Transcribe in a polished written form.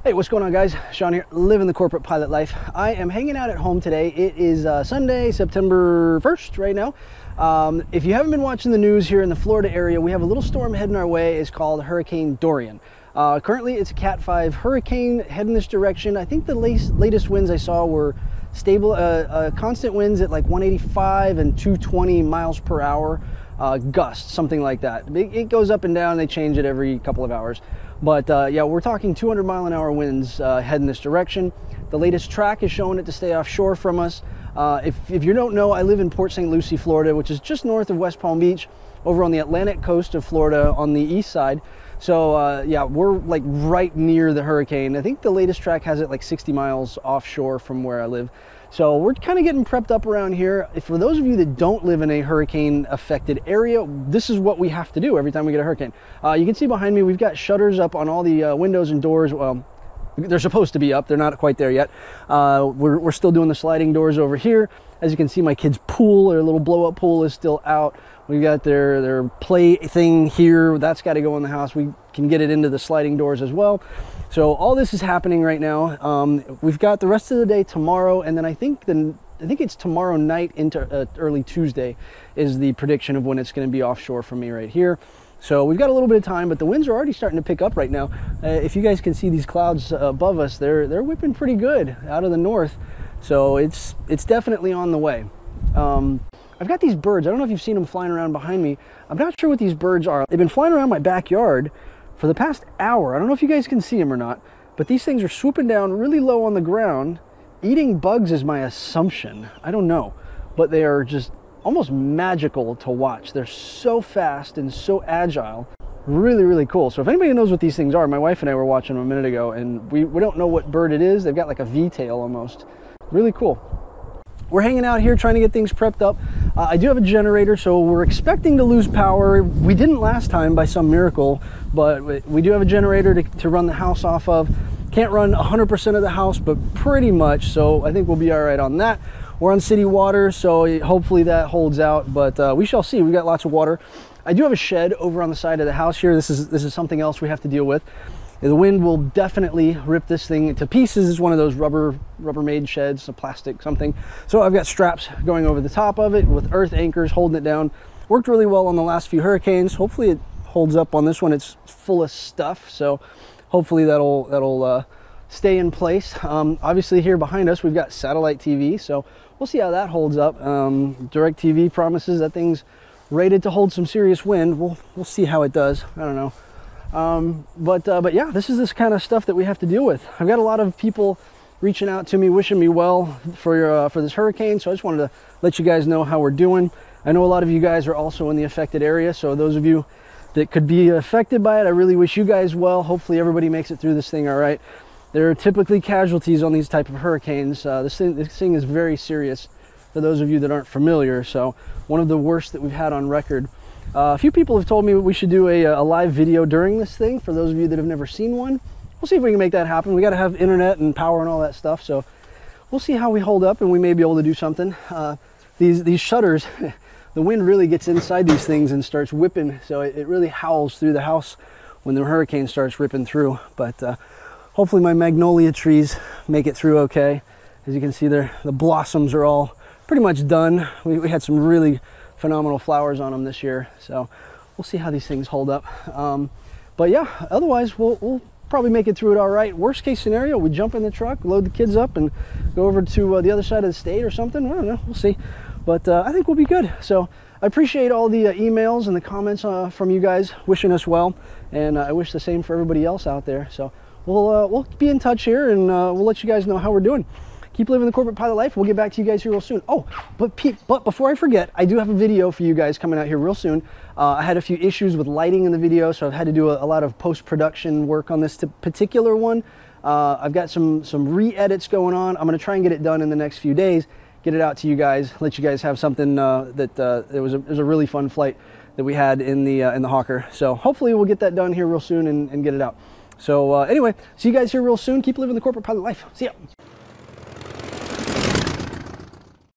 Hey, what's going on, guys? Sean here, living the corporate pilot life. I am hanging out at home today. It is Sunday, September 1st right now. If you haven't been watching the news here in the Florida area, we have a little storm heading our way. It's called Hurricane Dorian. Currently, it's a Cat 5 hurricane heading this direction. I think the latest winds I saw were stable, constant winds at like 185 and 220 miles per hour. Gusts, something like that. It goes up and down. They change it every couple of hours. But yeah, we're talking 200 mile an hour winds heading this direction. The latest track is showing it to stay offshore from us. If you don't know, I live in Port St. Lucie, Florida, which is just north of West Palm Beach, over on the Atlantic coast of Florida on the east side. So yeah, we're like right near the hurricane. I think the latest track has it like 60 miles offshore from where I live. So we're kind of getting prepped up around here. For those of you that don't live in a hurricane affected area, this is what we have to do every time we get a hurricane. You can see behind me, we've got shutters up on all the windows and doors. Well, they're supposed to be up. They're not quite there yet. We're still doing the sliding doors over here. As you can see, my kids' pool, their little blow-up pool, is still out. We've got their play thing here. That's got to go in the house. We can get it into the sliding doors as well. So all this is happening right now. We've got the rest of the day tomorrow, and then I think it's tomorrow night into early Tuesday is the prediction of when it's going to be offshore from me right here. So we've got a little bit of time, but the winds are already starting to pick up right now. If you guys can see these clouds above us, they're whipping pretty good out of the north. So it's definitely on the way. I've got these birds. I don't know if you've seen them flying around behind me. I'm not sure what these birds are. They've been flying around my backyard for the past hour. I don't know if you guys can see them or not, but these things are swooping down really low on the ground. Eating bugs is my assumption. I don't know, but they are just almost magical to watch. They're so fast and so agile. Really, really cool. So if anybody knows what these things are, my wife and I were watching them a minute ago, and we don't know what bird it is. They've got like a V-tail almost. Really cool. We're hanging out here trying to get things prepped up. I do have a generator, so we're expecting to lose power. We didn't last time by some miracle, but we do have a generator to run the house off of. Can't run 100% of the house, but pretty much, so I think we'll be all right on that. We're on city water, so hopefully that holds out, but we shall see. We've got lots of water. I do have a shed over on the side of the house here. This is something else we have to deal with. The wind will definitely rip this thing to pieces. It's one of those Rubbermaid sheds, a plastic something. So I've got straps going over the top of it with earth anchors holding it down. Worked really well on the last few hurricanes. Hopefully it holds up on this one. It's full of stuff, so hopefully that'll stay in place. Obviously here behind us we've got satellite TV, so we'll see how that holds up. DirecTV promises that thing's rated to hold some serious wind. We'll see how it does. I don't know. But yeah, this is this kind of stuff that we have to deal with. I've got a lot of people reaching out to me, wishing me well for this hurricane. So I just wanted to let you guys know how we're doing. I know a lot of you guys are also in the affected area. So those of you that could be affected by it, I really wish you guys well. Hopefully everybody makes it through this thing all right. There are typically casualties on these type of hurricanes. This thing is very serious for those of you that aren't familiar. So one of the worst that we've had on record. A few people have told me we should do a live video during this thing for those of you that have never seen one. We'll see if we can make that happen. We got to have internet and power and all that stuff, so we'll see how we hold up, and we may be able to do something. These shutters, the wind really gets inside these things and starts whipping, so it really howls through the house when the hurricane starts ripping through. But hopefully my magnolia trees make it through okay. As you can see there, the blossoms are all pretty much done. We had some really phenomenal flowers on them this year, so we'll see how these things hold up. But yeah, otherwise we'll probably make it through it all right. Worst case scenario, we jump in the truck, load the kids up, and go over to the other side of the state or something. I don't know, we'll see, but I think we'll be good. So I appreciate all the emails and the comments from you guys wishing us well, and I wish the same for everybody else out there. So we'll be in touch here, and we'll let you guys know how we're doing. Keep living the corporate pilot life. We'll get back to you guys here real soon. Oh, but before I forget, I do have a video for you guys coming out here real soon. I had a few issues with lighting in the video, so I've had to do a lot of post-production work on this particular one. I've got some re-edits going on. I'm going to try and get it done in the next few days, get it out to you guys, let you guys have something it was a really fun flight that we had in the Hawker. So hopefully we'll get that done here real soon and get it out. So anyway, see you guys here real soon. Keep living the corporate pilot life. See ya.